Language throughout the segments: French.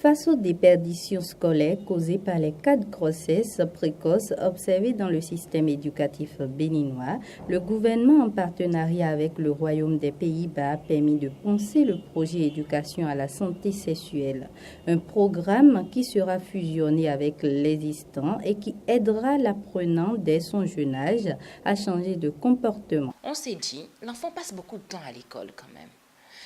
Face aux déperditions scolaires causées par les cas de grossesse précoce observés dans le système éducatif béninois, le gouvernement, en partenariat avec le Royaume des Pays-Bas, a permis de penser le projet éducation à la santé sexuelle, un programme qui sera fusionné avec l'existant et qui aidera l'apprenant dès son jeune âge à changer de comportement. On s'est dit, l'enfant passe beaucoup de temps à l'école quand même.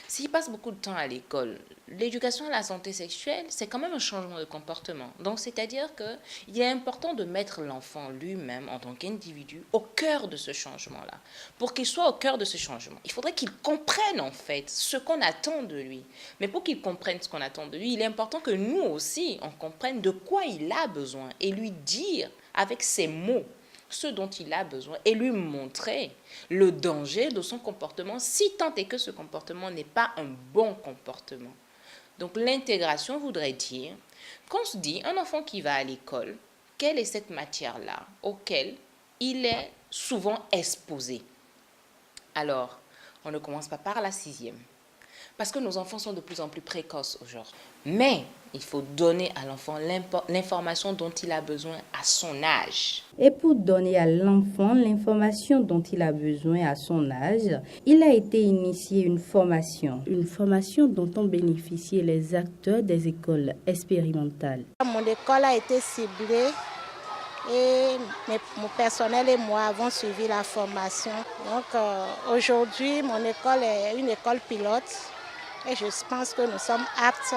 S'il passe beaucoup de temps à l'école, l'éducation à la santé sexuelle, c'est quand même un changement de comportement. Donc, c'est-à-dire qu'il est important de mettre l'enfant lui-même, en tant qu'individu, au cœur de ce changement-là. Pour qu'il soit au cœur de ce changement, il faudrait qu'il comprenne en fait ce qu'on attend de lui. Mais pour qu'il comprenne ce qu'on attend de lui, il est important que nous aussi, on comprenne de quoi il a besoin et lui dire avec ses mots ce dont il a besoin et lui montrer le danger de son comportement si tant est que ce comportement n'est pas un bon comportement. Donc l'intégration voudrait dire qu'on se dit un enfant qui va à l'école, quelle est cette matière-là auquel il est souvent exposé? Alors, on ne commence pas par la 6e. Parce que nos enfants sont de plus en plus précoces aujourd'hui. Mais il faut donner à l'enfant l'information dont il a besoin à son âge. Et pour donner à l'enfant l'information dont il a besoin à son âge, il a été initié une formation dont ont bénéficié les acteurs des écoles expérimentales. Mon école a été ciblée et mon personnel et moi avons suivi la formation. Donc aujourd'hui, mon école est une école pilote. Et je pense que nous sommes aptes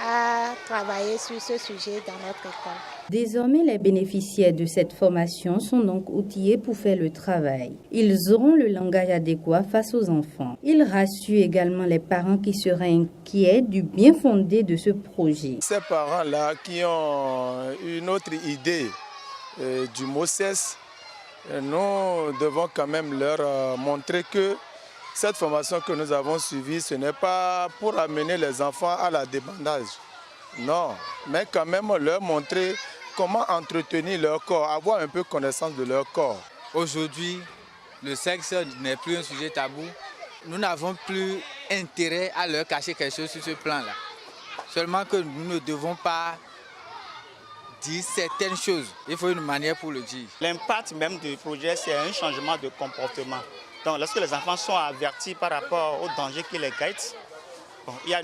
à travailler sur ce sujet dans notre école. Désormais, les bénéficiaires de cette formation sont donc outillés pour faire le travail. Ils auront le langage adéquat face aux enfants. Ils rassurent également les parents qui seraient inquiets du bien fondé de ce projet. Ces parents-là qui ont une autre idée du mot cesse, nous devons quand même leur montrer que cette formation que nous avons suivie, ce n'est pas pour amener les enfants à la débandage. Non, mais quand même leur montrer comment entretenir leur corps, avoir un peu connaissance de leur corps. Aujourd'hui, le sexe n'est plus un sujet tabou. Nous n'avons plus intérêt à leur cacher quelque chose sur ce plan-là. Seulement que nous ne devons pas dire certaines choses. Il faut une manière pour le dire. L'impact même du projet, c'est un changement de comportement. Donc, lorsque les enfants sont avertis par rapport aux dangers qui les guettent, il y a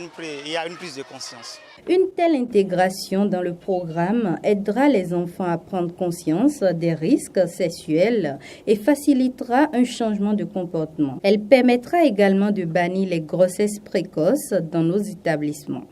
une prise de conscience. Une telle intégration dans le programme aidera les enfants à prendre conscience des risques sexuels et facilitera un changement de comportement. Elle permettra également de bannir les grossesses précoces dans nos établissements.